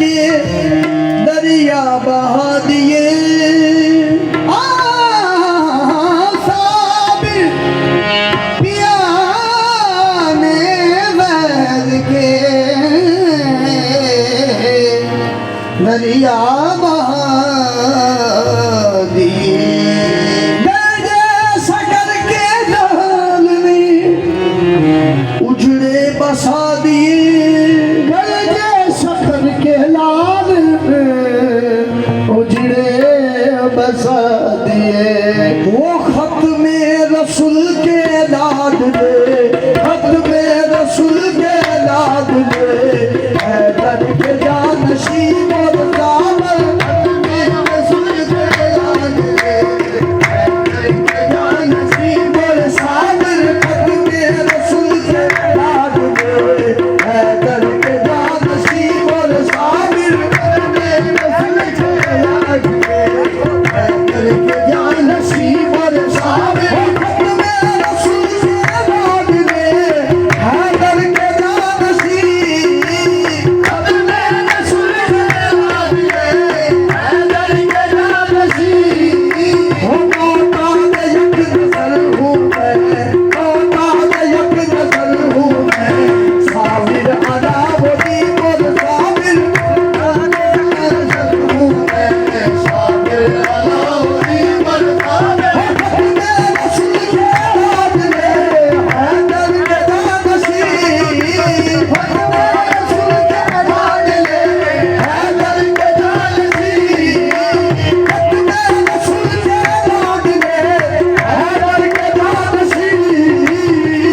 के दरिया बहा दिए। साबिर पिया ने वैद के दरिया बहा दिए। उजड़े बसा दिए गरजे सखर के लाल उजड़े बसा दिए। वो खत में रसूल के लाद दे, खत में रसूल के लाद दे, हैदर के जानशी और कामल खत में रसूल के लाद दे, हैदर के जानशी और साबिर खत में रसूल के लाद दे, हैदर के जानशी और साबिर खत में रसूल के लाद दे, हैदर के जानशी और साबिर खत में रसूल के लाद दे, हैदर के जानशी खत में रसूल के लाद दे, हैदर के जानशी। हो मोहताज यक नज़र हूँ मैं, मोहताज यक नज़र हूँ मैं, साबिर अलाउद्दीन और साबिर आने नज़र हूँ मैं, साबिर अलाउद्दीन और साबिर खत में रसूल के लाद दे, हैदर के जानशी खत में रसूल के लाद दे, हैदर के जानशी खत में रसूल के लाद दे, हैदर के जानशी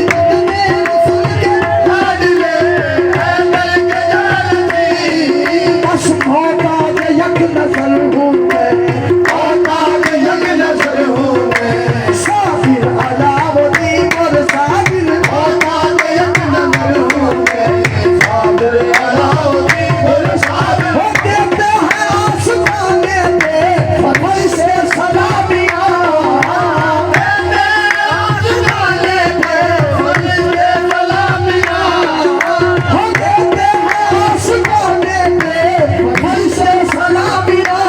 खत में रसूल के लाद दे, हैदर के जानशी। बस मोहताज यक नज़र हूँ मैं, मोहताज यक नज़र हूँ मैं, साबिर अलाउद्दीन और साबिर मोहताज यक नज़र हूँ मैं, साबिर अलाउद्दीन और साबिर। हो देते हैं आसमाने पे फरिश्ते सलामियाँ, देते हैं आसमाने पे फरिश्ते सलामियाँ, हो देते हैं आसमाने पे फरिश्ते सलामियाँ,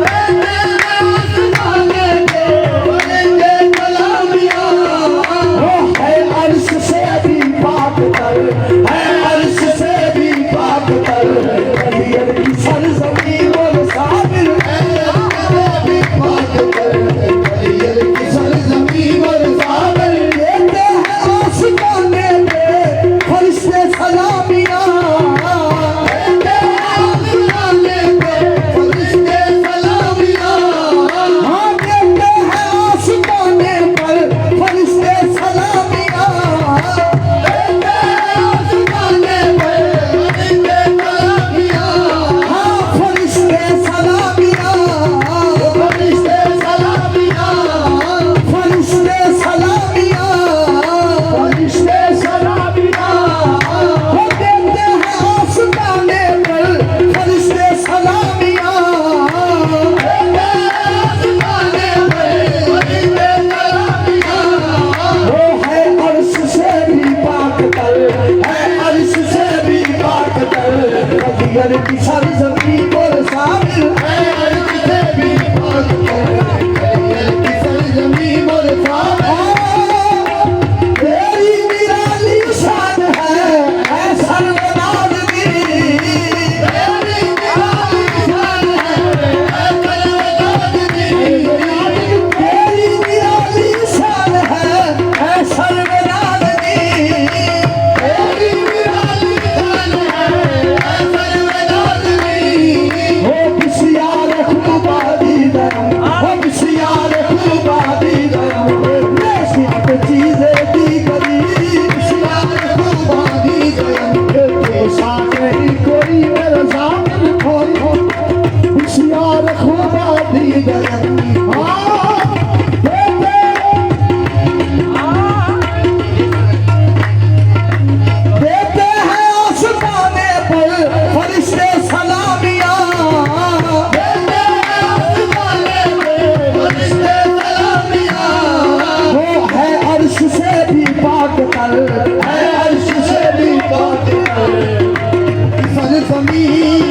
देते हैं आसमाने पे फरिश्ते सलामियाँ। वो है अर्श से भी पाक तर, है अर्श से भी पाक तर, कलियर की सरज़मीन और साबिर है अर्श से भी पाक तर, कलियर की सरज़मीन और साबिर। देते हैं आसमाने पे फरिश्ते सलामियाँ, देते हैं आसमाने पे फरिश्ते सलामियाँ, हाँ देते हैं आसमाने पर फरिश्ते सलामियाँ, देते हैं आसमाने पर फरिश्ते सलामियाँ, हाँ फरिश्ते सलामियाँ, फरिश्ते सलामियाँ, फरिश्ते सलामियाँ, फरिश्ते सलामियाँ। हो देते हैं आसमाने पर फरिश्ते सलामियाँ, देते हैं आसमाने पर फरिश्ते सलामियाँ। वो है अर्श से भी पाक तर, है अर्श से भी पाक तर, कलियर की सरज़मीन और साबिर है अर्श से भी पाक तर, कलियर की सरज़मीन और साबिर। तेरी निराली शान है सर्वनाद की, तेरी निराली शान है सर्वनाद की, तेरी निराली शान है सर्वनाद की, तेरी निराली शान है सर्वनाद की। हो बिस्यार खूबा दीदम, हो बिस्यार खूबा दीदम, नसीब चीज़ें दी गई, बिस्यार खूबा दीदम, पेशा नहीं कोई मेरा सामन कोई, बिस्यार खूबा दीदम। देते हैं आसमाने पर फरिश्ते सलामियाँ, देते हैं आसमाने पर फरिश्ते सलामियाँ। वो है अर्श से भी पाक तर, है अर्श से भी पाक तर, सरज़मीन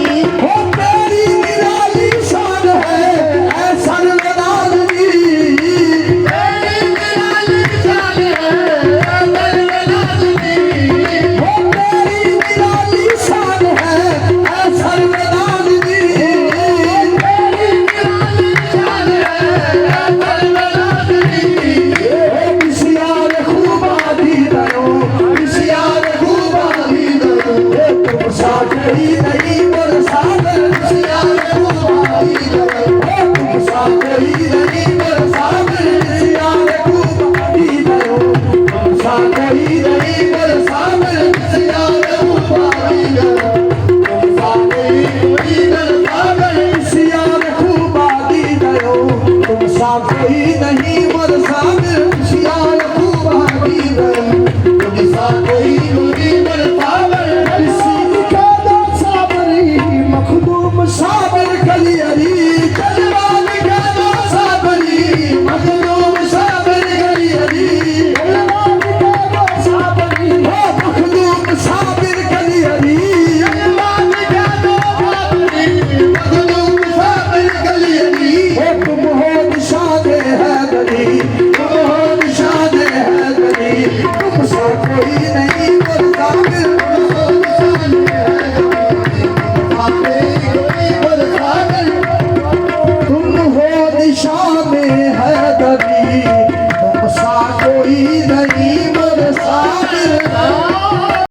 नहीं